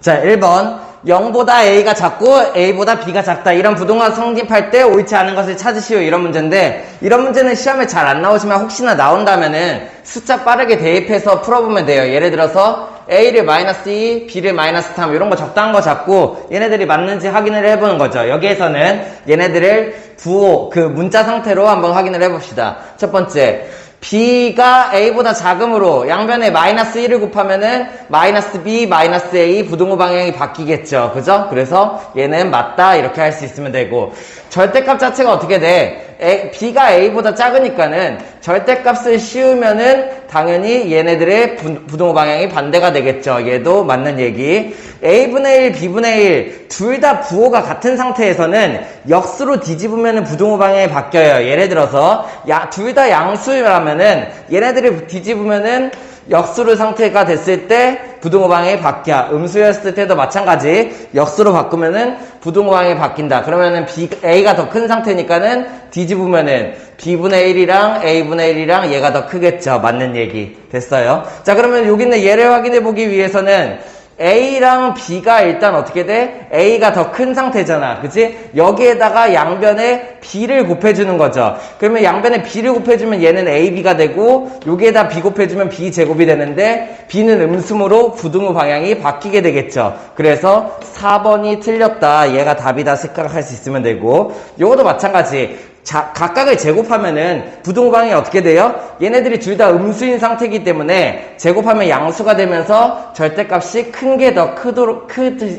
자, 1번. 0보다 A가 작고 A보다 B가 작다. 이런 부동화 성립할 때 옳지 않은 것을 찾으시오. 이런 문제인데, 이런 문제는 시험에 잘 안 나오지만 혹시나 나온다면은 숫자 빠르게 대입해서 풀어보면 돼요. 예를 들어서 A를 -2, B를 -3 이런 거 적당한 거 잡고 얘네들이 맞는지 확인을 해보는 거죠. 여기에서는 얘네들을 부호, 그 문자 상태로 한번 확인을 해봅시다. 첫 번째, B가 A보다 작음으로 양변에 -1을 곱하면은 -B, -A 부등호 방향이 바뀌겠죠. 그죠? 그래서 얘는 맞다 이렇게 할 수 있으면 되고, 절대값 자체가 어떻게 돼? B가 A보다 작으니까는 절대값을 씌우면은 당연히 얘네들의 부등호 방향이 반대가 되겠죠. 얘도 맞는 얘기. A분의 1, B분의 1 둘 다 부호가 같은 상태에서는 역수로 뒤집으면은 부등호 방향이 바뀌어요. 예를 들어서 둘 다 양수라면은 얘네들을 뒤집으면은 역수로 상태가 됐을 때 부등호 방향이 바뀌어. 음수였을 때도 마찬가지. 역수로 바꾸면은 부등호 방향이 바뀐다. 그러면은 A가 더 큰 상태니까는 뒤집으면은 B분의 1이랑 A분의 1이랑 얘가 더 크겠죠. 맞는 얘기. 됐어요. 자, 그러면 여기 있는 얘를 확인해 보기 위해서는 A랑 B가 일단 어떻게 돼? A가 더 큰 상태잖아. 그치? 여기에다가 양변에 B를 곱해주는 거죠. 그러면 양변에 B를 곱해주면 얘는 AB가 되고, 여기에다 B 곱해주면 B 제곱이 되는데, B는 음수므로 부등호 방향이 바뀌게 되겠죠. 그래서 4번이 틀렸다. 얘가 답이다 생각할 수 있으면 되고, 요것도 마찬가지. 각각을 제곱하면은 부등호 방향이 어떻게 돼요? 얘네들이 둘 다 음수인 상태이기 때문에 제곱하면 양수가 되면서 절대값이 큰 게 더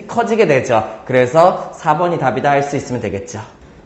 커지게 되죠. 그래서 4번이 답이다 할 수 있으면 되겠죠.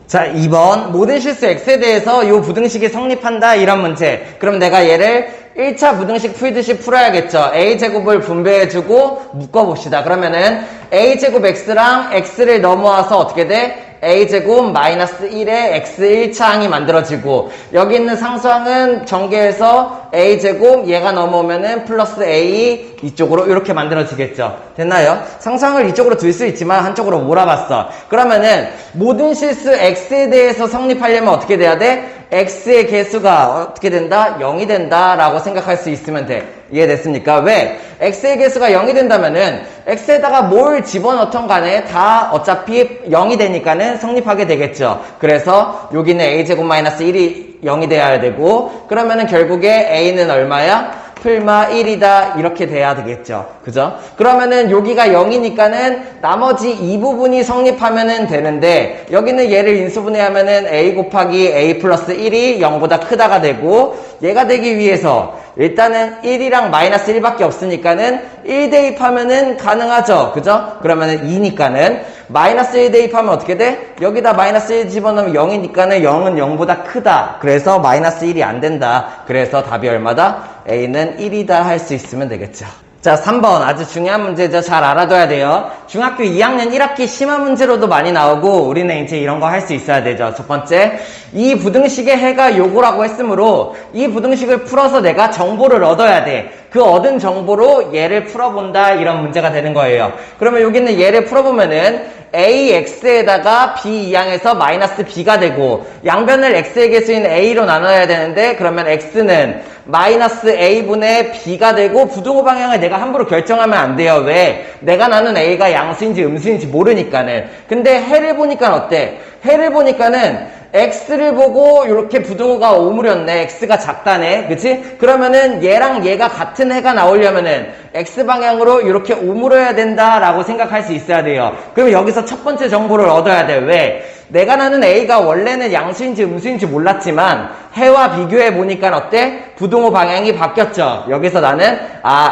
자, 2번. 모든 실수 X에 대해서 이 부등식이 성립한다. 이런 문제. 그럼 내가 얘를 1차 부등식 풀듯이 풀어야겠죠. A제곱을 분배해주고 묶어봅시다. 그러면은 A제곱 X랑 X를 넘어와서 어떻게 돼? A제곱 -1에 X 1차항이 만들어지고, 여기 있는 상수항은 전개해서 A제곱 얘가 넘어오면은 플러스 A 이쪽으로 이렇게 만들어지겠죠. 됐나요? 상수항을 이쪽으로 둘 수 있지만 한쪽으로 몰아봤어. 그러면은 모든 실수 X에 대해서 성립하려면 어떻게 돼야 돼? X의 개수가 어떻게 된다? 0이 된다 라고 생각할 수 있으면 돼. 이해됐습니까? 왜? X의 개수가 0이 된다면은 X에다가 뭘 집어넣던 간에 다 어차피 0이 되니까는 성립하게 되겠죠. 그래서 여기는 A제곱 -1이 0이 돼야 되고, 그러면은 결국에 A는 얼마야? 풀마 1이다 이렇게 돼야 되겠죠. 그죠? 그러면은 여기가 0이니까는 나머지 이 부분이 성립하면은 되는데, 여기는 얘를 인수분해하면은 A 곱하기 A 플러스 1이 0보다 크다가 되고, 얘가 되기 위해서 일단은 1이랑 -1밖에 없으니까는 1 대입하면은 가능하죠. 그죠? 그러면은 2니까는 -1 대입하면 어떻게 돼? 여기다 -1 집어넣으면 0이니까는 0은 0보다 크다. 그래서 -1이 안 된다. 그래서 답이 얼마다? A는 1이다 할 수 있으면 되겠죠. 자, 3번. 아주 중요한 문제죠. 잘 알아둬야 돼요. 중학교 2학년 1학기 심화 문제로도 많이 나오고, 우리는 이제 이런 거 할 수 있어야 되죠. 첫 번째, 이 부등식의 해가 요거라고 했으므로 이 부등식을 풀어서 내가 정보를 얻어야 돼. 그 얻은 정보로 얘를 풀어본다. 이런 문제가 되는 거예요. 그러면 여기는 얘를 풀어보면은 AX에다가 B 이항에서 -B가 되고, 양변을 X의 개수인 A로 나눠야 되는데, 그러면 X는 -A분의 B가 되고, 부등호 방향을 내가 함부로 결정하면 안 돼요. 왜? 내가 나눈 A가 양수인지 음수인지 모르니까는. 근데 해를 보니까 어때? 해를 보니까는 X를 보고 이렇게 부등호가 오므렸네. X가 작다네. 그치? 그러면은 얘랑 얘가 같은 해가 나오려면은 X 방향으로 이렇게 오므려야 된다라고 생각할 수 있어야 돼요. 그럼 여기서 첫 번째 정보를 얻어야 돼. 왜? 내가 나눈 A가 원래는 양수인지 음수인지 몰랐지만 해와 비교해 보니까 어때? 부등호 방향이 바뀌었죠. 여기서 나는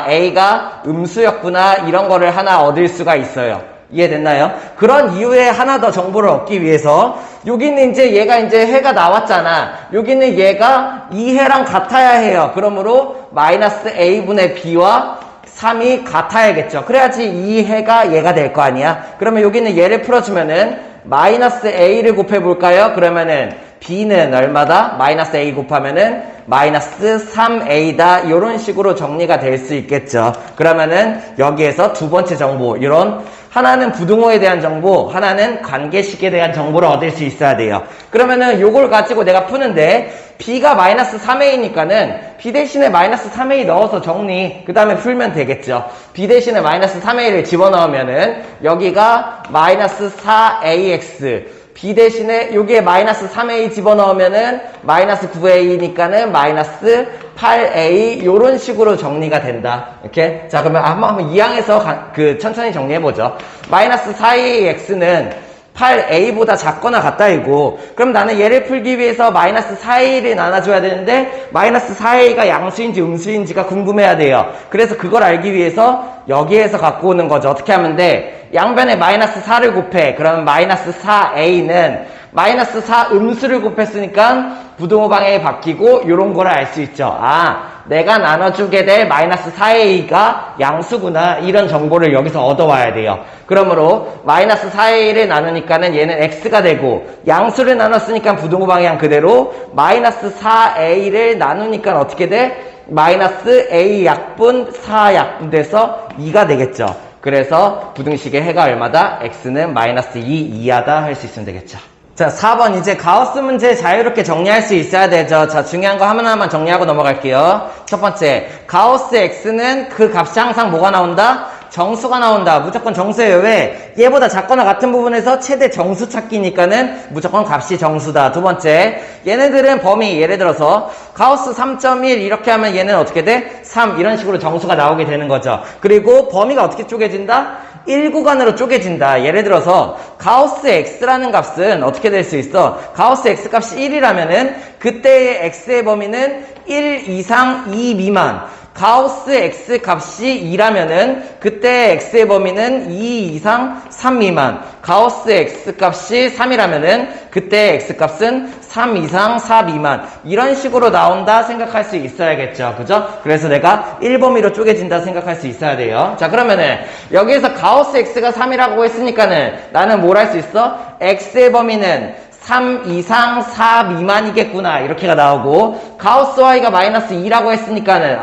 A가 음수였구나 이런 거를 하나 얻을 수가 있어요. 이해됐나요? 그런 이후에 하나 더 정보를 얻기 위해서, 여기는 이제 얘가 이제 해가 나왔잖아. 여기는 얘가 이 해랑 같아야 해요. 그러므로 -A분의 B와 3이 같아야겠죠. 그래야지 이 해가 얘가 될 거 아니야. 그러면 여기는 얘를 풀어주면은 -A를 곱해볼까요? 그러면은 B는 얼마다? -A 곱하면은 -3A다. 이런 식으로 정리가 될 수 있겠죠. 그러면은 여기에서 두 번째 정보, 이런 하나는 부등호에 대한 정보, 하나는 관계식에 대한 정보를 얻을 수 있어야 돼요. 그러면은 요걸 가지고 내가 푸는데 B가 -3A니까는 b 대신에 마이너스 3a 넣어서 정리, 그 다음에 풀면 되겠죠. b 대신에 마이너스 3a를 집어넣으면은 여기가 마이너스 4ax, b 대신에 여기에 마이너스 3a 집어넣으면은 마이너스 9a니까는 마이너스 8a 요런 식으로 정리가 된다. 이렇게. 자, 그러면 한번 2항에서 천천히 정리해보죠. 마이너스 4ax는 8a보다 작거나 같다이고, 그럼 나는 얘를 풀기 위해서 마이너스 4a를 나눠줘야 되는데 마이너스 4a가 양수인지 음수인지가 궁금해야 돼요. 그래서 그걸 알기 위해서 여기에서 갖고 오는 거죠. 어떻게 하면 돼? 양변에 마이너스 4를 곱해. 그러면 마이너스 4a는 마이너스 4 음수를 곱했으니까 부등호 방향이 바뀌고 요런 거를 알 수 있죠. 아, 내가 나눠주게 될 마이너스 4a가 양수구나. 이런 정보를 여기서 얻어와야 돼요. 그러므로 마이너스 4a를 나누니까는 얘는 x가 되고, 양수를 나눴으니까 부등호 방향 그대로 마이너스 4a를 나누니까 어떻게 돼? 마이너스 a 약분 4 약분 돼서 2가 되겠죠. 그래서 부등식의 해가 얼마다? x는 마이너스 2 이하다 할 수 있으면 되겠죠. 자, 4번 이제 가우스 문제 자유롭게 정리할 수 있어야 되죠. 자, 중요한 거 하나하나만 정리하고 넘어갈게요. 첫 번째, 가우스 x는 그 값이 항상 뭐가 나온다? 정수가 나온다. 무조건 정수예요. 왜? 얘보다 작거나 같은 부분에서 최대 정수 찾기니까는 무조건 값이 정수다. 두 번째, 얘네들은 범위, 예를 들어서 가우스 3.1 이렇게 하면 얘는 어떻게 돼? 3 이런 식으로 정수가 나오게 되는 거죠. 그리고 범위가 어떻게 쪼개진다? 1구간으로 쪼개진다. 예를 들어서 가우스 x라는 값은 어떻게 될 수 있어? 가우스 x 값이 1이라면은 그때의 x의 범위는 1 이상 2 미만. 가우스 x 값이 2라면은 그때 x의 범위는 2 이상 3 미만. 가우스 x 값이 3이라면은 그때 x 값은 3 이상 4 미만. 이런 식으로 나온다 생각할 수 있어야겠죠. 그죠? 그래서 내가 1범위로 쪼개진다 생각할 수 있어야 돼요. 자, 그러면은 여기에서 가우스 x가 3이라고 했으니까는 나는 뭘 할 수 있어? x의 범위는 3 이상 4 미만이겠구나. 이렇게가 나오고, 가우스 y가 마이너스 2라고 했으니까는,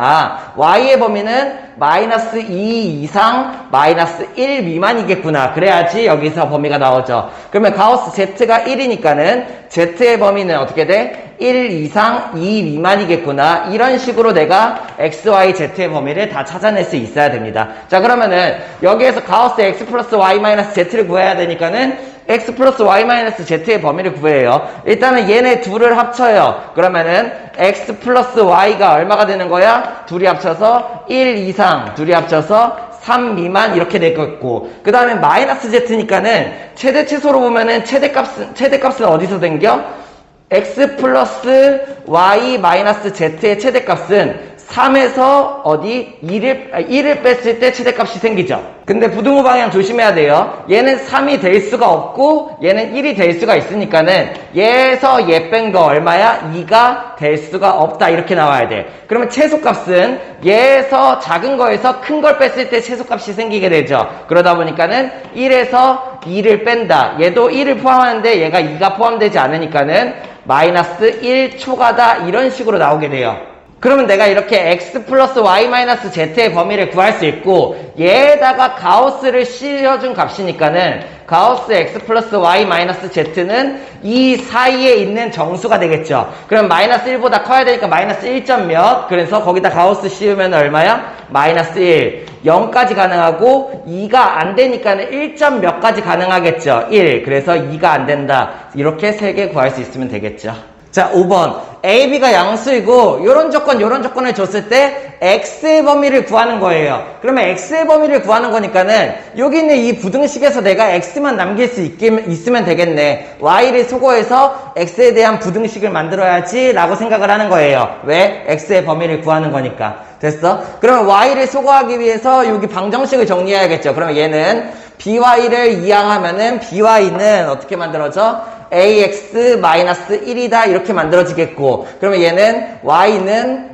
y의 범위는 마이너스 2 이상 마이너스 1 미만이겠구나. 그래야지 여기서 범위가 나오죠. 그러면 가우스 z가 1이니까는 z의 범위는 어떻게 돼? 1 이상 2 미만이겠구나. 이런 식으로 내가 x, y, z의 범위를 다 찾아낼 수 있어야 됩니다. 자, 그러면은 여기에서 가우스 x 플러스 y 마이너스 z를 구해야 되니까는 x 플러스 y 마이너스 z의 범위를 구해요. 일단은 얘네 둘을 합쳐요. 그러면은 x 플러스 y가 얼마가 되는 거야? 둘이 합쳐서 1 이상, 둘이 합쳐서 3 미만 이렇게 될 거고, 그 다음에 마이너스 z니까는 최대 최소로 보면은 최대값은 어디서 생겨? x 플러스 y 마이너스 z의 최대값은 3에서 어디? 1을 뺐을 때 최대값이 생기죠. 근데 부등호 방향 조심해야 돼요. 얘는 3이 될 수가 없고 얘는 1이 될 수가 있으니까는 얘에서 얘 뺀 거 얼마야? 2가 될 수가 없다. 이렇게 나와야 돼. 그러면 최소값은 얘에서 작은 거에서 큰 걸 뺐을 때 최소값이 생기게 되죠. 그러다 보니까는 1에서 2를 뺀다. 얘도 1을 포함하는데 얘가 2가 포함되지 않으니까는 마이너스 1 초과다. 이런 식으로 나오게 돼요. 그러면 내가 이렇게 x 플러스 y 마이너스 z의 범위를 구할 수 있고, 얘에다가 가우스를 씌워준 값이니까는 가우스 x 플러스 y 마이너스 z는 이 사이에 있는 정수가 되겠죠. 그럼 마이너스 1보다 커야 되니까 마이너스 1점 몇? 그래서 거기다 가우스 씌우면 얼마야? 마이너스 1. 0까지 가능하고 2가 안 되니까는 1점 몇 가지 가능하겠죠. 1. 그래서 2가 안 된다. 이렇게 3개 구할 수 있으면 되겠죠. 자, 5번. A, B가 양수이고 요런 조건을 줬을 때 X의 범위를 구하는 거예요. 그러면 X의 범위를 구하는 거니까는 여기 있는 이 부등식에서 내가 X만 남길 수 있으면 되겠네. Y를 소거해서 X에 대한 부등식을 만들어야지 라고 생각을 하는 거예요. 왜? X의 범위를 구하는 거니까. 됐어? 그러면 Y를 소거하기 위해서 여기 방정식을 정리해야겠죠. 그러면 얘는 BY를 이항하면은 BY는 어떻게 만들어져? ax-1이다 이렇게 만들어지겠고, 그러면 얘는 y는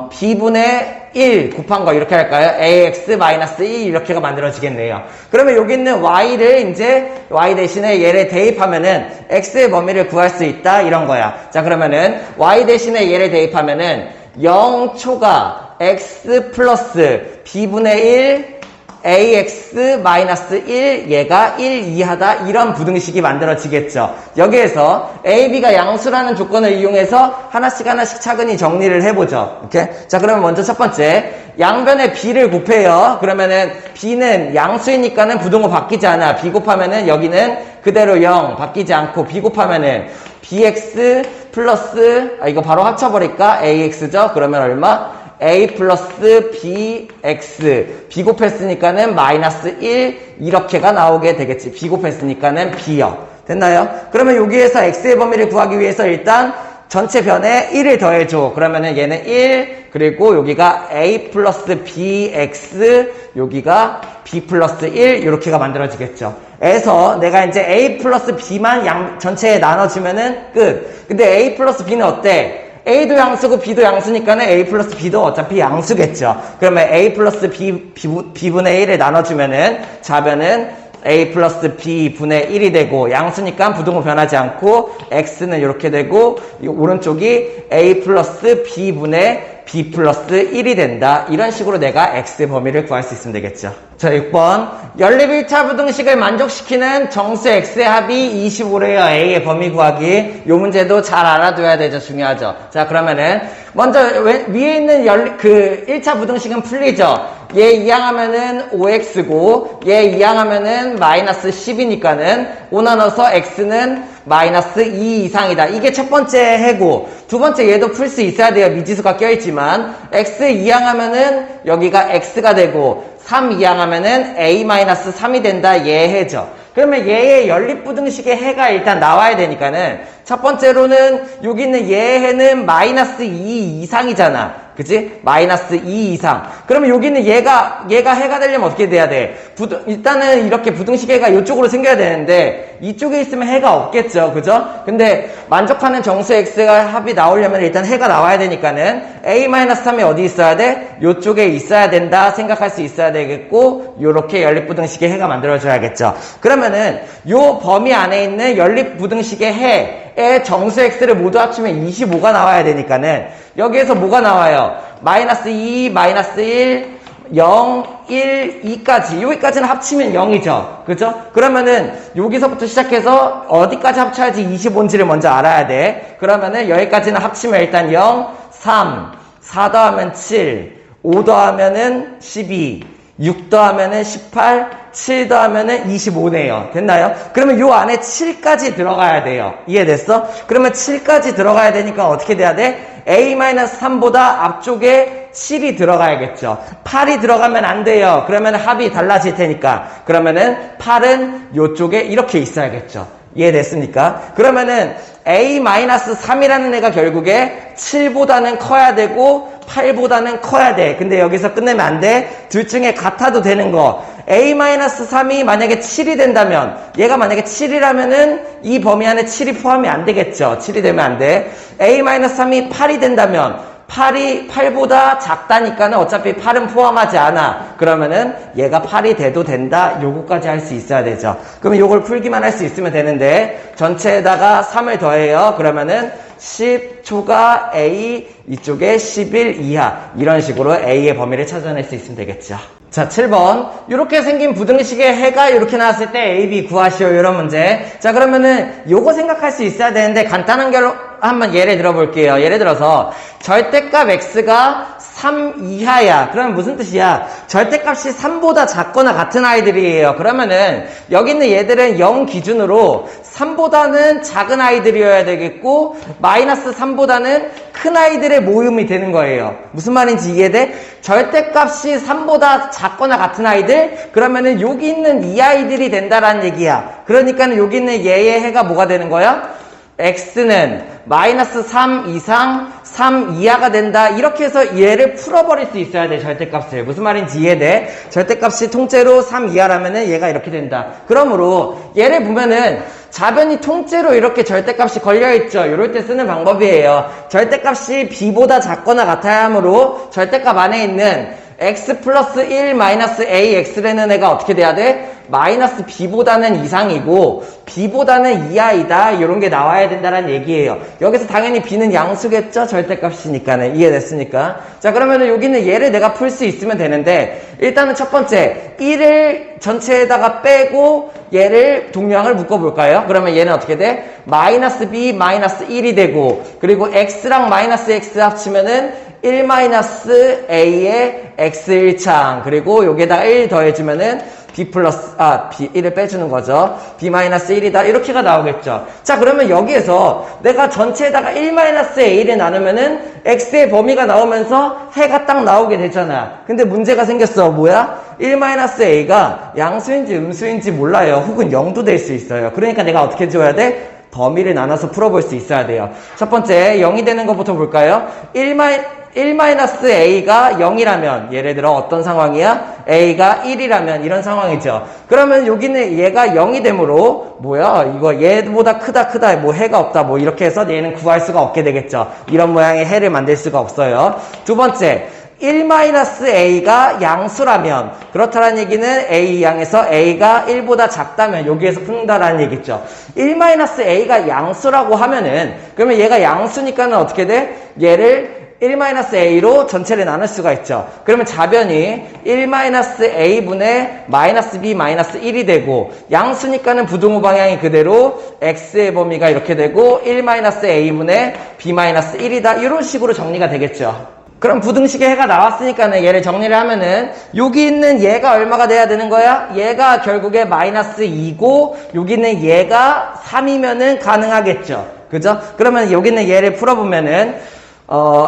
b분의 1 곱한 거 이렇게 할까요? ax-1 이렇게가 만들어지겠네요. 그러면 여기 있는 y를 이제 y 대신에 얘를 대입하면은 x의 범위를 구할 수 있다 이런 거야. 자, 그러면은 y 대신에 얘를 대입하면은 0초가 x 플러스 b분의 1 ax-1 얘가 1 이하다 이런 부등식이 만들어지겠죠. 여기에서 a, b가 양수라는 조건을 이용해서 하나씩 차근히 정리를 해보죠. 오케이? 자, 그러면 먼저 첫 번째 양변에 b를 곱해요. 그러면은 b는 양수이니까는 부등호 바뀌지 않아. b 곱하면은 여기는 그대로 0 바뀌지 않고 b 곱하면은 bx 플러스 이거 바로 합쳐버릴까? ax죠? 그러면 얼마? a 플러스 bx b 곱했으니까는 마이너스 1 이렇게가 나오게 되겠지. b 곱했으니까는 b요. 됐나요? 그러면 여기에서 x의 범위를 구하기 위해서 일단 전체 변에 1을 더해줘. 그러면은 얘는 1 그리고 여기가 a 플러스 bx 여기가 b 플러스 1 이렇게가 만들어지겠죠. 에서 내가 이제 a 플러스 b만 전체에 나눠주면은 끝. 근데 a 플러스 b는 어때? a도 양수고 b도 양수니까는 a 플러스 b도 어차피 양수겠죠. 그러면 a 플러스 b분의 1을 나눠주면은 좌변은 a 플러스 b분의 1이 되고 양수니까 부등호 변하지 않고 x는 이렇게 되고 오른쪽이 a 플러스 b분의 b 플러스 1이 된다. 이런 식으로 내가 x의 범위를 구할 수 있으면 되겠죠. 자, 6번 연립 1차 부등식을 만족시키는 정수 x의 합이 25래요. a의 범위 구하기. 요 문제도 잘 알아둬야 되죠. 중요하죠. 자, 그러면은 먼저 위에 있는 1차 부등식은 풀리죠. 얘 이항하면은 5x고 얘 이항하면은 마이너스 10이니까는 5 나눠서 x는 마이너스 2 이상이다. 이게 첫 번째 해고. 두 번째 얘도 풀 수 있어야 돼요. 미지수가 껴있지만 x 이항하면은 여기가 x가 되고 3 이항하면은 a-3이 된다. 얘 해죠. 그러면 얘의 연립부등식의 해가 일단 나와야 되니까는 첫 번째로는 여기 있는 얘의 해는 마이너스 2 이상이잖아. 그치? 마이너스 2 이상. 그러면 여기 있는 얘가 해가 되려면 어떻게 돼야 돼? 일단은 이렇게 부등식의 해가 이쪽으로 생겨야 되는데 이쪽에 있으면 해가 없겠죠. 그죠? 근데 만족하는 정수 x가 합이 나오려면 일단 해가 나와야 되니까는 a-3이 어디 있어야 돼? 이쪽에 있어야 된다 생각할 수 있어야 되겠고 요렇게 연립부등식의 해가 만들어져야겠죠. 그러면은 요 범위 안에 있는 연립부등식의 해의 정수 x를 모두 합치면 25가 나와야 되니까는 여기에서 뭐가 나와요? 마이너스 2, 마이너스 1, 0, 1, 2까지. 여기까지는 합치면 0이죠. 그죠? 그러면은 여기서부터 시작해서 어디까지 합쳐야지 25인지를 먼저 알아야 돼. 그러면은 여기까지는 합치면 일단 0, 3, 4 더하면 7, 5 더하면은 12, 6 더하면은 18, 7 더하면은 25네요. 됐나요? 그러면 요 안에 7까지 들어가야 돼요. 이해됐어? 그러면 7까지 들어가야 되니까 어떻게 돼야 돼? a-3보다 앞쪽에 7이 들어가야겠죠. 8이 들어가면 안 돼요. 그러면 합이 달라질 테니까. 그러면은 8은 요쪽에 이렇게 있어야겠죠. 이해됐습니까? 그러면은 a-3이라는 애가 결국에 7보다는 커야 되고 8보다는 커야 돼. 근데 여기서 끝내면 안 돼. 둘 중에 같아도 되는 거. a-3이 만약에 7이 된다면 얘가 만약에 7이라면은 이 범위 안에 7이 포함이 안 되겠죠. 7이 되면 안 돼. a-3이 8이 된다면 8이 8보다 작다니까는 어차피 8은 포함하지 않아. 그러면은 얘가 8이 돼도 된다. 요거까지 할 수 있어야 되죠. 그러면 요걸 풀기만 할 수 있으면 되는데 전체에다가 3을 더해요. 그러면은 10 초과 a 이쪽에 11 이하 이런 식으로 a의 범위를 찾아낼 수 있으면 되겠죠. 자, 7번. 이렇게 생긴 부등식의 해가 이렇게 나왔을 때 a, b 구하시오. 이런 문제. 자, 그러면은 요거 생각할 수 있어야 되는데 간단한 결로 한번 예를 들어볼게요. 예를 들어서 절대값 x가 3 이하야. 그러면 무슨 뜻이야? 절대값이 3보다 작거나 같은 아이들이에요. 그러면은 여기 있는 얘들은 0 기준으로 3보다는 작은 아이들이어야 되겠고 마이너스 3보다는 큰 아이들의 모음이 되는 거예요. 무슨 말인지 이해돼? 절대값이 3보다 작거나 같은 아이들? 그러면은 여기 있는 이 아이들이 된다라는 얘기야. 그러니까는 여기 있는 얘의 해가 뭐가 되는 거야? x는 마이너스 3 이상 3 이하가 된다. 이렇게 해서 얘를 풀어버릴 수 있어야 돼. 절대값을. 무슨 말인지 이해돼? 절대값이 통째로 3 이하라면은 얘가 이렇게 된다. 그러므로 얘를 보면은 좌변이 통째로 이렇게 절대값이 걸려있죠. 이럴 때 쓰는 방법이에요. 절대값이 b보다 작거나 같아야 하므로 절대값 안에 있는 x 플러스 1 마이너스 ax라는 애가 어떻게 돼야 돼? 마이너스 b보다는 이상이고 b보다는 이하이다 이런 게 나와야 된다는 얘기예요. 여기서 당연히 b는 양수겠죠? 절대값이니까는. 이해됐습니까? 자, 그러면은 여기는 얘를 내가 풀 수 있으면 되는데 일단은 첫 번째 1을 전체에다가 빼고 얘를 동량을 묶어볼까요? 그러면 얘는 어떻게 돼? 마이너스 b 마이너스 1이 되고 그리고 x랑 마이너스 x 합치면은 1 마이너스 a의 x 1창 그리고 여기에다가 1 더해주면은 b 플러스 b 1을 빼주는 거죠. b 마이너스 1이다 이렇게가 나오겠죠. 자, 그러면 여기에서 내가 전체에다가 1 마이너스 a를 나누면은 x의 범위가 나오면서 해가 딱 나오게 되잖아. 근데 문제가 생겼어. 뭐야? 1 마이너스 a가 양수인지 음수인지 몰라요. 혹은 0도 될 수 있어요. 그러니까 내가 어떻게 줘야 돼? 범위를 나눠서 풀어볼 수 있어야 돼요. 첫 번째 0이 되는 것부터 볼까요? 1 마이너스 a가 0이라면 예를 들어 어떤 상황이야? a가 1이라면 이런 상황이죠. 그러면 여기는 얘가 0이 되므로 뭐야? 이거 얘보다 크다 뭐 해가 없다 뭐 이렇게 해서 얘는 구할 수가 없게 되겠죠. 이런 모양의 해를 만들 수가 없어요. 두 번째 1-a가 양수라면 그렇다는 얘기는 a 양에서 a가 1보다 작다면 여기에서 푼다라는 얘기죠. 1-a가 양수라고 하면은 그러면 얘가 양수니까는 어떻게 돼? 얘를 1-a로 전체를 나눌 수가 있죠. 그러면 자변이 1-a분의 마이너스 b 마이너스 1이 되고 양수니까는 부등호 방향이 그대로 x의 범위가 이렇게 되고 1-a분의 b 마이너스 1이다. 이런 식으로 정리가 되겠죠. 그럼 부등식의 해가 나왔으니까는 얘를 정리를 하면은 여기 있는 얘가 얼마가 돼야 되는 거야? 얘가 결국에 마이너스 2고 여기 있는 얘가 3이면은 가능하겠죠. 그죠? 그러면 여기 있는 얘를 풀어보면은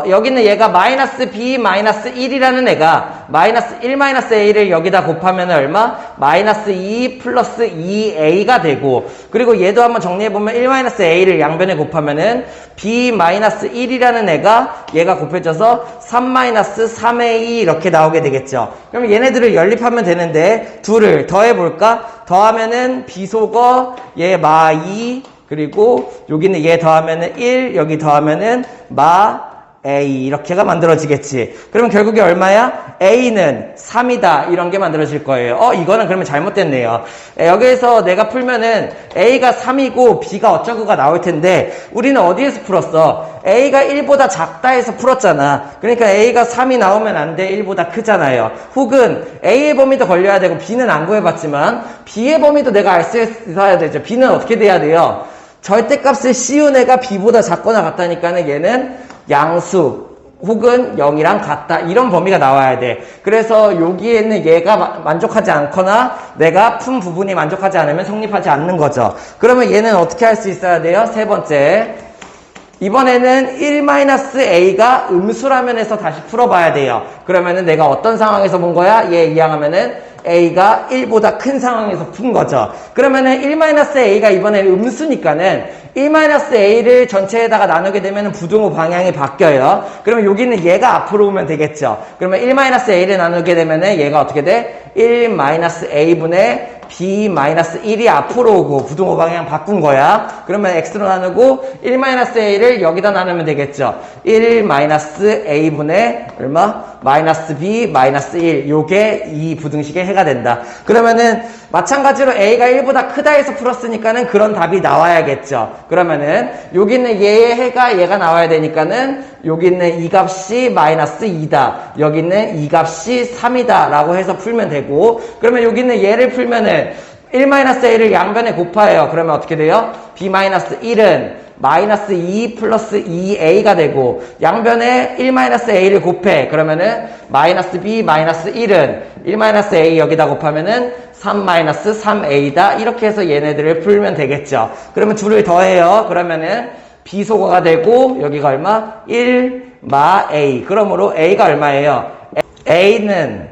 여기는 얘가 마이너스 b 마이너스 1이라는 애가 마이너스 1-a를 여기다 곱하면 얼마? 마이너스 2 플러스 2a가 되고 그리고 얘도 한번 정리해보면 1-a를 양변에 곱하면은 b 마이너스 1이라는 애가 얘가 곱해져서 3-3a 이렇게 나오게 되겠죠. 그럼 얘네들을 연립하면 되는데 둘을 더해볼까? 더하면은 b 속어 얘 마 2 그리고 여기는 얘 더하면은 1 여기 더하면은 마 a 이렇게가 만들어지겠지. 그러면 결국에 얼마야? a는 3이다 이런 게 만들어질 거예요. 이거는 그러면 잘못됐네요. 여기에서 내가 풀면은 a가 3이고 b가 어쩌고가 나올 텐데 우리는 어디에서 풀었어? a가 1보다 작다 해서 풀었잖아. 그러니까 a가 3이 나오면 안 돼. 1보다 크잖아요. 혹은 a의 범위도 걸려야 되고 b는 안 구해봤지만 b의 범위도 내가 알 수 있어야 되죠. b는 어떻게 돼야 돼요? 절대값을 씌운 애가 b보다 작거나 같다니까는 얘는 양수 혹은 0이랑 같다 이런 범위가 나와야 돼. 그래서 여기에는 얘가 만족하지 않거나 내가 푼 부분이 만족하지 않으면 성립하지 않는 거죠. 그러면 얘는 어떻게 할 수 있어야 돼요? 세 번째 이번에는 1-a가 음수라면 해서 다시 풀어봐야 돼요. 그러면은 내가 어떤 상황에서 본 거야? 얘 이항하면은 a가 1보다 큰 상황에서 푼 거죠. 그러면은 1-a가 이번에 음수니까는 1-a를 전체에다가 나누게 되면 부등호 방향이 바뀌어요. 그러면 여기는 얘가 앞으로 오면 되겠죠. 그러면 1-a를 나누게 되면은 얘가 어떻게 돼? 1-a분의 b-1이 앞으로 오고 부등호 방향 바꾼 거야. 그러면 x로 나누고 1-a를 여기다 나누면 되겠죠. 1-a분의 얼마? 마이너스 b 마이너스 1 요게 이 부등식의 해가 된다. 그러면은 마찬가지로 a가 1보다 크다 해서 풀었으니까는 그런 답이 나와야겠죠. 그러면은 여기 있는 얘의 해가 얘가 나와야 되니까는 여기 있는 이 값이 마이너스 2다. 여기 있는 이 값이 3이다 라고 해서 풀면 되고 그러면 여기 있는 얘를 풀면은 1-a를 양변에 곱해요. 그러면 어떻게 돼요? b-1은 마이너스 2 플러스 2a가 되고 양변에 1-a를 곱해. 그러면은 마이너스 b 마이너스 1은 1-a 여기다 곱하면은 3-3a다. 이렇게 해서 얘네들을 풀면 되겠죠. 그러면 둘을 더해요. 그러면은 b소거가 되고 여기가 얼마? 1-a. 그러므로 a가 얼마예요? a는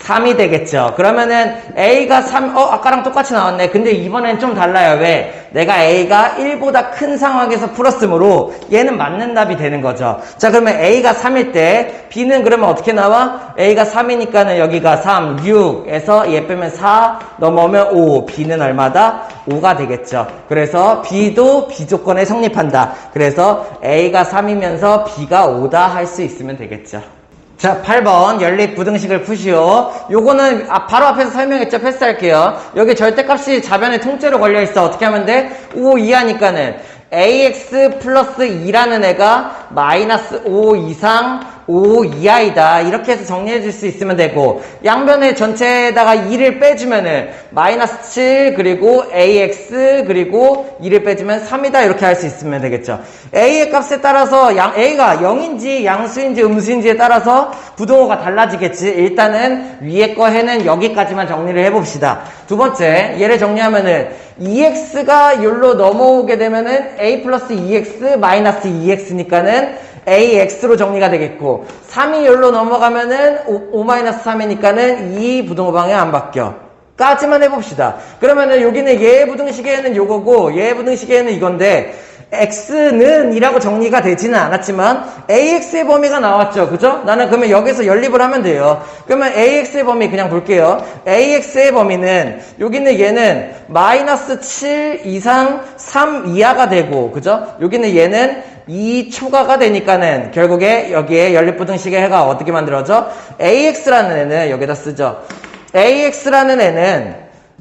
3이 되겠죠. 그러면은 A가 3, 아까랑 똑같이 나왔네. 근데 이번엔 좀 달라요. 왜? 내가 A가 1보다 큰 상황에서 풀었으므로 얘는 맞는 답이 되는 거죠. 자, 그러면 A가 3일 때 B는 그러면 어떻게 나와? A가 3이니까는 여기가 3, 6에서 얘 빼면 4 넘어오면 5. B는 얼마다? 5가 되겠죠. 그래서 B도 B 조건에 성립한다. 그래서 A가 3이면서 B가 5다 할 수 있으면 되겠죠. 자, 8번 연립부등식을 푸시오. 요거는 바로 앞에서 설명했죠. 패스할게요. 여기 절대값이 좌변에 통째로 걸려있어. 어떻게 하면 돼? 5 이하니까는 ax 플러스 2라는 애가 마이너스 5 이상 5 이하이다. 이렇게 해서 정리해 줄 수 있으면 되고, 양변에 전체에다가 2를 빼주면은 마이너스 7 그리고 ax 그리고 2를 빼주면 3이다. 이렇게 할 수 있으면 되겠죠. a의 값에 따라서 a가 0인지 양수인지 음수인지에 따라서 부등호가 달라지겠지. 일단은 위에 거 해는 여기까지만 정리를 해봅시다. 두 번째, 얘를 정리하면은 2x가 여기로 넘어오게 되면은 a 플러스 2x 마이너스 2x니까는 AX로 정리가 되겠고, 3이 여기로 넘어가면은 5-3이니까는 이 부등호 방향 안 바뀌어. 까지만 해봅시다. 그러면은 여기는 얘 부등식에는 요거고, 얘 부등식에는 이건데, X는 이라고 정리가 되지는 않았지만, AX의 범위가 나왔죠. 그죠? 나는 그러면 여기서 연립을 하면 돼요. 그러면 AX의 범위 그냥 볼게요. AX의 범위는, 여기는 얘는 마이너스 7 이상 3 이하가 되고, 그죠? 여기는 얘는 2 초과가 되니까는 결국에 여기에 연립부등식의 해가 어떻게 만들어져? AX라는 애는 여기다 쓰죠. AX라는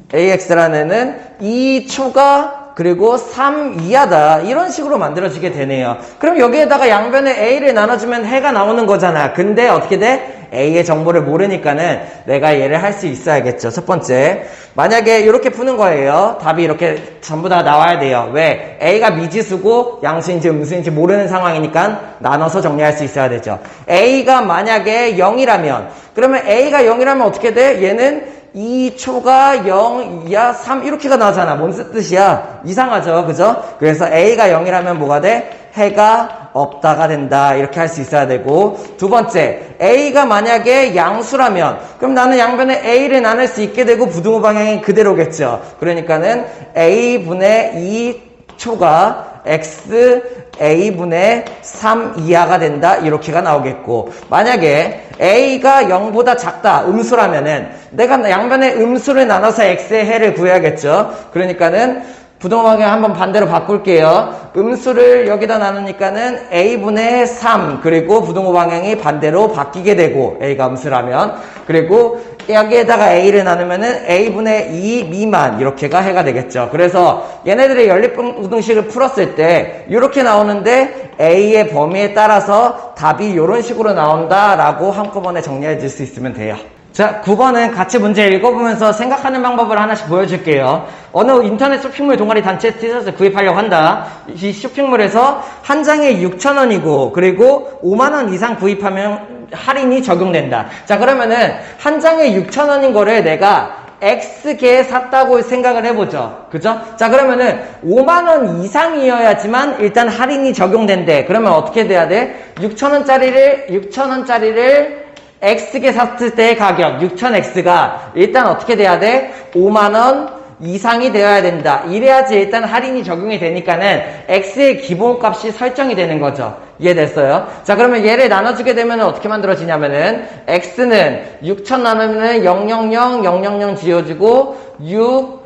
애는 2 초과 그리고 3 이하다. 이런 식으로 만들어지게 되네요. 그럼 여기에다가 양변에 A를 나눠주면 해가 나오는 거잖아. 근데 어떻게 돼? A의 정보를 모르니까는 내가 얘를 할 수 있어야겠죠. 첫 번째. 만약에 이렇게 푸는 거예요. 답이 이렇게 전부 다 나와야 돼요. 왜? A가 미지수고 양수인지 음수인지 모르는 상황이니까 나눠서 정리할 수 있어야 되죠. A가 만약에 0이라면, 그러면 A가 0이라면 어떻게 돼? 얘는 2초가 0, 2야, 3 이렇게가 나오잖아. 뭔 뜻이야? 이상하죠. 그죠? 그래서 A가 0이라면 뭐가 돼? 해가 없다가 된다. 이렇게 할 수 있어야 되고, 두 번째, A가 만약에 양수라면 그럼 나는 양변에 A를 나눌 수 있게 되고 부등호 방향이 그대로겠죠. 그러니까는 A분의 2초가 X A분의 3 이하가 된다. 이렇게가 나오겠고, 만약에 A가 0보다 작다. 음수라면은 내가 양변에 음수를 나눠서 X의 해를 구해야겠죠. 그러니까는 부등호 방향 한번 반대로 바꿀게요. 음수를 여기다 나누니까는 A분의 3 그리고 부등호 방향이 반대로 바뀌게 되고, A가 음수라면, 그리고 여기에다가 A를 나누면은 A분의 2 미만 이렇게가 해가 되겠죠. 그래서 얘네들의 연립부등식을 풀었을 때 이렇게 나오는데 A의 범위에 따라서 답이 이런 식으로 나온다라고 한꺼번에 정리해 줄 수 있으면 돼요. 자, 9번은 같이 문제 읽어보면서 생각하는 방법을 하나씩 보여줄게요. 어느 인터넷 쇼핑몰 동아리 단체 티셔츠 구입하려고 한다. 이 쇼핑몰에서 한 장에 6,000원이고 그리고 5만원 이상 구입하면 할인이 적용된다. 자, 그러면은 한 장에 6,000원인 거를 내가 X개 샀다고 생각을 해보죠. 그죠? 자, 그러면은 5만원 이상이어야지만 일단 할인이 적용된대. 그러면 어떻게 돼야 돼? 6,000원짜리를 X개 샀을 때의 가격 6000X가 일단 어떻게 돼야 돼? 5만원 이상이 되어야 된다. 이래야지 일단 할인이 적용이 되니까는 X의 기본값이 설정이 되는 거죠. 이해됐어요? 자, 그러면 얘를 나눠주게 되면 어떻게 만들어지냐면은 X는 6000 나누면은 000 지워지고 6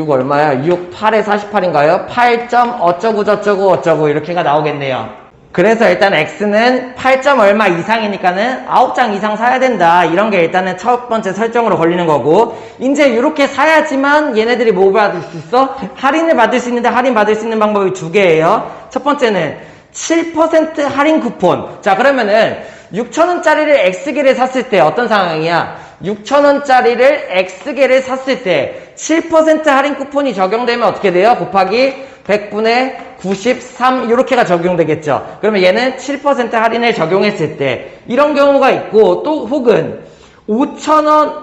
얼마야? 6, 8에 48인가요? 8. 어쩌고 이렇게가 나오겠네요. 그래서 일단 X는 8점 얼마 이상이니까는 9장 이상 사야 된다. 이런 게 일단은 첫 번째 설정으로 걸리는 거고, 이제 이렇게 사야지만 얘네들이 뭐 받을 수 있어? 할인을 받을 수 있는데 할인 받을 수 있는 방법이 두 개예요. 첫 번째는 7% 할인 쿠폰. 자, 그러면은 6,000원짜리를 X개를 샀을 때 어떤 상황이야? 6,000원짜리를 X개를 샀을 때 7% 할인 쿠폰이 적용되면 어떻게 돼요? 곱하기 100분의 93 이렇게가 적용되겠죠. 그러면 얘는 7% 할인을 적용했을 때 이런 경우가 있고, 또 혹은 5,000원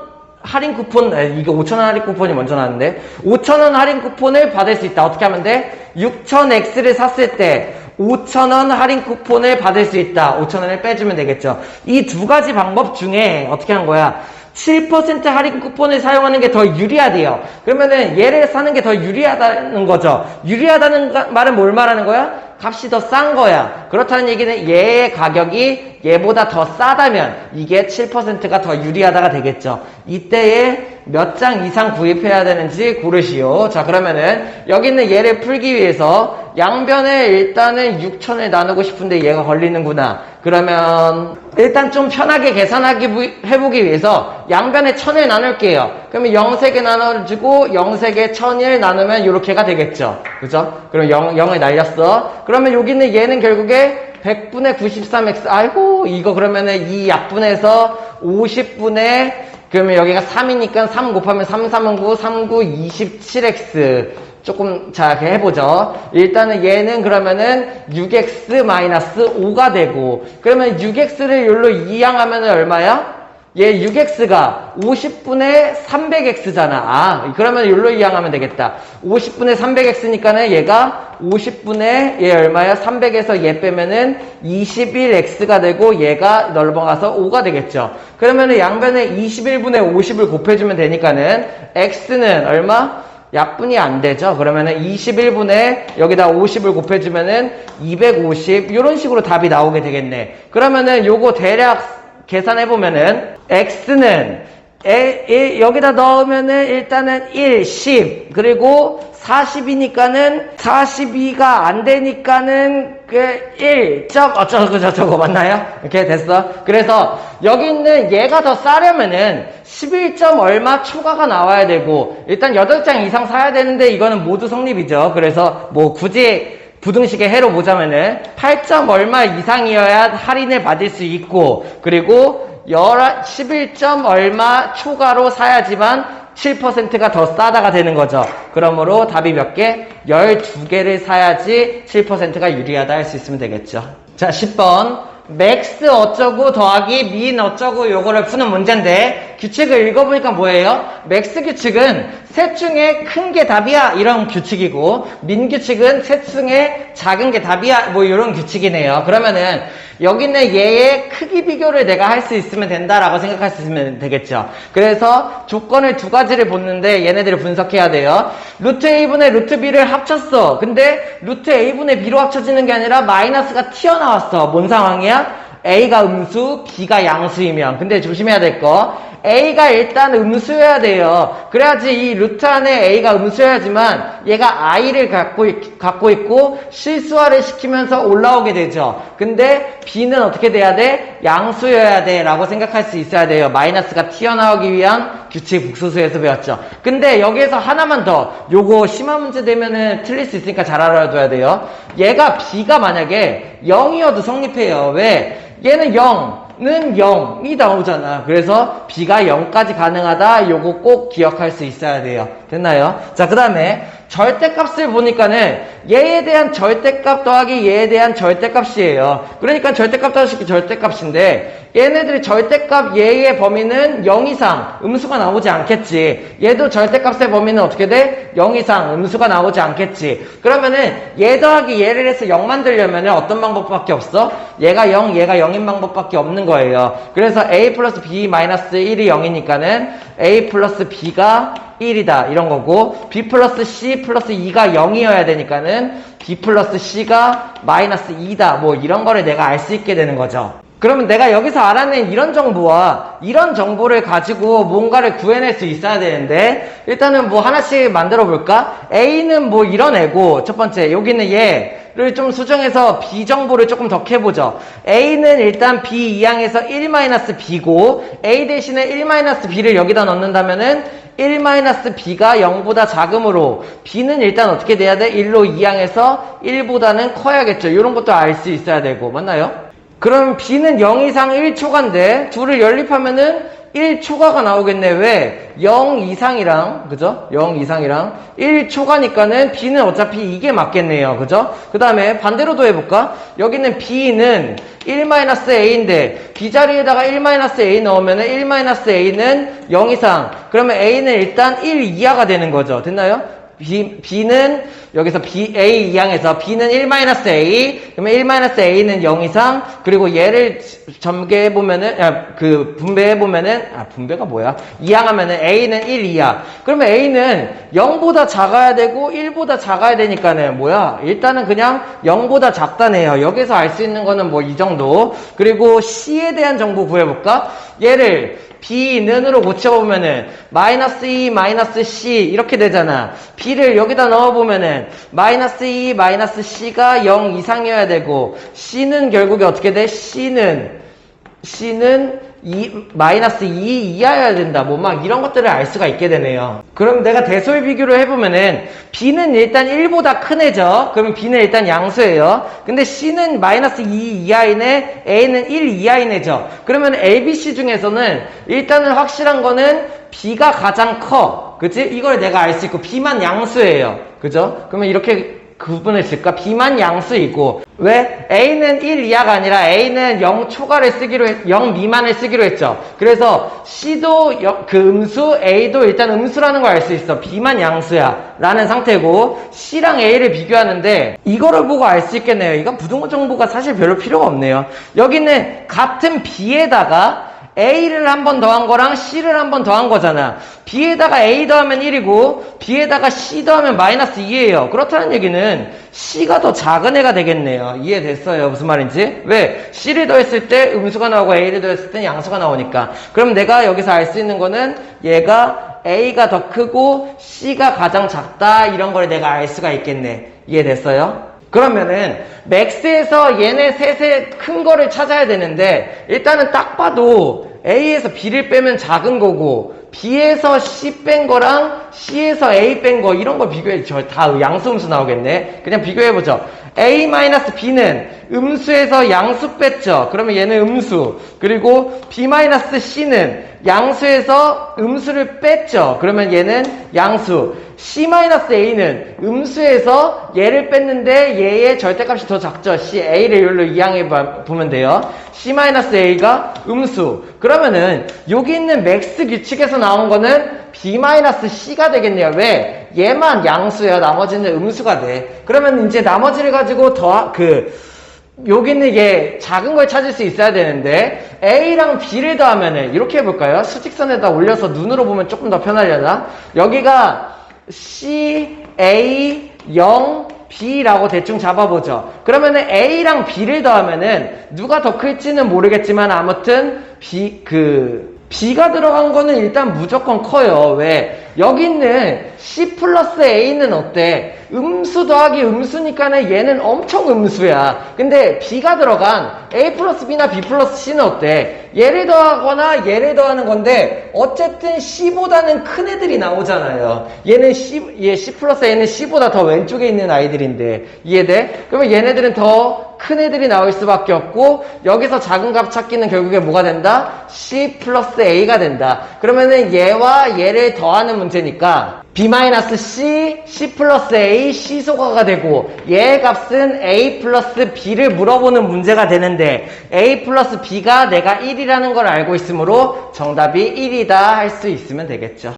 할인 쿠폰, 이게 5,000원 할인 쿠폰이 먼저 나왔는데 5,000원 할인 쿠폰을 받을 수 있다. 어떻게 하면 돼? 6,000X를 샀을 때 5,000원 할인 쿠폰을 받을 수 있다. 5,000원을 빼주면 되겠죠. 이 두 가지 방법 중에 어떻게 한 거야? 7% 할인 쿠폰을 사용하는 게 더 유리하대요. 그러면은 얘를 사는 게 더 유리하다는 거죠. 유리하다는 말은 뭘 말하는 거야? 값이 더 싼 거야. 그렇다는 얘기는 얘의 가격이 얘보다 더 싸다면 이게 7%가 더 유리하다가 되겠죠. 이때에 몇 장 이상 구입해야 되는지 고르시오. 자, 그러면은 여기 있는 얘를 풀기 위해서 양변에 일단은 6,000을 나누고 싶은데 얘가 걸리는구나. 그러면 일단 좀 편하게 해보기 위해서 양변에 1,000을 나눌게요. 그러면 0세개 나눠주고 0세개 1,000을 나누면 이렇게가 되겠죠. 그죠? 그럼 0을 날렸어. 그러면 여기는 얘는 결국에 100분의 93x. 아이고, 이거 그러면은 이 약분해서 50분의, 그러면 여기가 3이니까 3 곱하면 3, 3은 9, 3, 9, 27x. 조금, 자, 이렇게 해보죠. 일단은 얘는 그러면은 6x-5가 되고, 그러면 6x를 여기로 이항하면 얼마야? 얘 6x가 50분의 300x잖아. 아, 그러면 여기로 이항하면 되겠다. 50분의 300x니까는 얘가 50분의 얘 얼마야? 300에서 얘 빼면은 21x가 되고 얘가 넘어가서 5가 되겠죠. 그러면은 양변에 21분의 50을 곱해주면 되니까는 x는 얼마? 약분이 안 되죠. 그러면은 21분의 여기다 50을 곱해주면은 250 이런 식으로 답이 나오게 되겠네. 그러면은 요거 대략 계산해보면은 x는 여기다 넣으면은 일단은 1, 10 그리고 40이니까는 42가 안 되니까는 그 1. 어쩌고 저쩌고 맞나요? 이렇게 됐어. 그래서 여기 있는 얘가 더 싸려면은 11점 얼마 초과가 나와야 되고 일단 8장 이상 사야 되는데 이거는 모두 성립이죠. 그래서 뭐 굳이 부등식의 해로 보자면은 8점 얼마 이상이어야 할인을 받을 수 있고 그리고 11점 얼마 초과로 사야지만 7%가 더 싸다가 되는 거죠. 그러므로 답이 몇 개? 12개를 사야지 7%가 유리하다 할 수 있으면 되겠죠. 자, 10번. 맥스 어쩌고 더하기 민 어쩌고 요거를 푸는 문제인데 규칙을 읽어보니까 뭐예요? 맥스 규칙은 셋 중에 큰 게 답이야 이런 규칙이고 민 규칙은 셋 중에 작은 게 답이야 뭐 이런 규칙이네요. 그러면은 여기 있는 얘의 크기 비교를 내가 할 수 있으면 된다라고 생각할 수 있으면 되겠죠. 그래서 조건을 두 가지를 보는데 얘네들을 분석해야 돼요. 루트 a분의 루트 b를 합쳤어. 근데 루트 a분의 b로 합쳐지는 게 아니라 마이너스가 튀어나왔어. 뭔 상황이야? a가 음수, b가 양수이면. 근데 조심해야 될 거. a가 일단 음수여야 돼요. 그래야지 이 루트 안에 a가 음수여야지만 얘가 i를 갖고 있고 실수화를 시키면서 올라오게 되죠. 근데 b는 어떻게 돼야 돼? 양수여야 돼 라고 생각할 수 있어야 돼요. 마이너스가 튀어나오기 위한 규칙 북소수에서 배웠죠. 근데 여기에서 하나만 더 요거 심한 문제 되면은 틀릴 수 있으니까 잘 알아둬야 돼요. 얘가 b가 만약에 0이어도 성립해요. 왜? 얘는 0는 0이 나오잖아. 그래서 b가 0까지 가능하다. 요거 꼭 기억할 수 있어야 돼요. 됐나요? 자, 그 다음에 절대값을 보니까는 얘에 대한 절대값 더하기 얘에 대한 절대값이에요. 그러니까 절대값 더하기 절대값인데 얘네들이 절대값 얘의 범위는 0 이상 음수가 나오지 않겠지. 얘도 절대값의 범위는 어떻게 돼? 0 이상 음수가 나오지 않겠지. 그러면은 얘 더하기 얘를 해서 0 만들려면은 어떤 방법밖에 없어? 얘가 0, 얘가 0인 방법밖에 없는 거예요. 그래서 a 플러스 b 마이너스 1이 0이니까는 a 플러스 b가 1이다 이런 거고 b 플러스 c 플러스 2가 0이어야 되니까는 b 플러스 c가 마이너스 2다 뭐 이런 거를 내가 알 수 있게 되는 거죠. 그러면 내가 여기서 알아낸 이런 정보와 이런 정보를 가지고 뭔가를 구해낼 수 있어야 되는데 일단은 뭐 하나씩 만들어 볼까? a는 뭐 이런 애고 첫 번째 여기는 얘를 좀 수정해서 b 정보를 조금 더 캐보죠. a는 일단 b 2항에서 1-b고 a 대신에 1-b를 여기다 넣는다면은 1-b가 0보다 작으므로 b는 일단 어떻게 돼야 돼? 1로 2항에서 1보다는 커야겠죠. 이런 것도 알 수 있어야 되고 맞나요? 그럼 b는 0 이상 1초간데 둘을 연립하면은 1초가가 나오겠네. 왜? 0 이상이랑 그죠? 0 이상이랑 1초가니까는 b는 어차피 이게 맞겠네요. 그죠? 그 다음에 반대로도 해볼까? 여기는 b는 1-a인데 b 자리에다가 1-a 넣으면은 1-a는 0 이상. 그러면 a는 일단 1 이하가 되는 거죠. 됐나요? b는 여기서 a 이항에서 b는 1-a 그러면 1-a는 0 이상 그리고 얘를 전개해보면은 분배해보면은 분배가 뭐야? 이항하면은 a는 1 이하 그러면 a는 0보다 작아야 되고 1보다 작아야 되니까는 뭐야? 일단은 그냥 0보다 작다네요. 여기서 알 수 있는 거는 뭐 이 정도. 그리고 c에 대한 정보 구해볼까? 얘를 B는으로 고쳐보면은 마이너스 2 마이너스 C 이렇게 되잖아. B를 여기다 넣어보면은 마이너스 2 마이너스 C가 0 이상이어야 되고 C는 결국에 어떻게 돼? C는 마이너스 2 이하여야 된다. 뭐 막 이런 것들을 알 수가 있게 되네요. 그럼 내가 대소의 비교를 해보면은 B는 일단 1보다 큰 애죠. 그러면 B는 일단 양수예요. 근데 C는 마이너스 2 이하이네, A는 1 이하인 애죠. 그러면 A, B, C 중에서는 일단은 확실한 거는 B가 가장 커. 그치? 이걸 내가 알 수 있고 B만 양수예요. 그죠? 그러면 이렇게 구분을 질까? B만 양수이고 왜? A는 1 이하가 아니라 A는 0 초과를 쓰기로 0 미만을 쓰기로 했죠. 그래서 C도 그 음수, A도 일단 음수라는 걸 알 수 있어. B만 양수야 라는 상태고 C랑 A를 비교하는데 이거를 보고 알 수 있겠네요. 이건 부등호 정보가 사실 별로 필요가 없네요. 여기는 같은 B에다가 A를 한 번 더한 거랑 C를 한 번 더한 거잖아. B에다가 A 더하면 1이고 B에다가 C 더하면 마이너스 2예요. 그렇다는 얘기는 C가 더 작은 애가 되겠네요. 이해됐어요? 무슨 말인지? 왜? C를 더했을 때 음수가 나오고 A를 더했을 때 양수가 나오니까. 그럼 내가 여기서 알 수 있는 거는 얘가 A가 더 크고 C가 가장 작다 이런 걸 내가 알 수가 있겠네. 이해됐어요? 그러면은 맥스에서 얘네 셋의 큰 거를 찾아야 되는데 일단은 딱 봐도 A에서 B를 빼면 작은 거고 B에서 C 뺀 거랑 C에서 A 뺀 거 이런 걸 비교해. 다 양수 음수 나오겠네. 그냥 비교해보죠. A-B는 음수에서 양수 뺐죠. 그러면 얘는 음수. 그리고 B-C는 양수에서 음수를 뺐죠. 그러면 얘는 양수. C-A는 음수에서 얘를 뺐는데 얘의 절대값이 더 작죠. A를 이걸로 이항해 보면 돼요. C-A가 음수. 그러면은 여기 있는 맥스 규칙에서 나온 거는 B-C가 되겠네요. 왜? 얘만 양수야. 나머지는 음수가 돼. 그러면 이제 나머지를 가지고 여기는 얘 작은 걸 찾을 수 있어야 되는데 A랑 B를 더하면은 이렇게 해볼까요? 수직선에다 올려서 눈으로 보면 조금 더 편하려나? 여기가 C, A, 0, B라고 대충 잡아보죠. 그러면은 A랑 B를 더하면은 누가 더 클지는 모르겠지만 아무튼 B가 들어간 거는 일단 무조건 커요. 왜? 여기 있는 C 플러스 A는 어때? 음수 더하기 음수니까는 얘는 엄청 음수야. 근데 B가 들어간 A 플러스 B나 B 플러스 C는 어때? 얘를 더하거나 얘를 더하는 건데 어쨌든 C보다는 큰 애들이 나오잖아요. 얘는 C 플러스 A는 C보다 더 왼쪽에 있는 아이들인데 이해돼? 그러면 얘네들은 더 큰 애들이 나올 수밖에 없고 여기서 작은 값 찾기는 결국에 뭐가 된다? C 플러스 A가 된다. 그러면은 얘와 얘를 더하는 문제니까 B-C, C 플러스 A, C 소가가 되고 얘의 값은 A 플러스 B를 물어보는 문제가 되는데 A 플러스 B가 내가 1이라는 걸 알고 있으므로 정답이 1이다 할 수 있으면 되겠죠.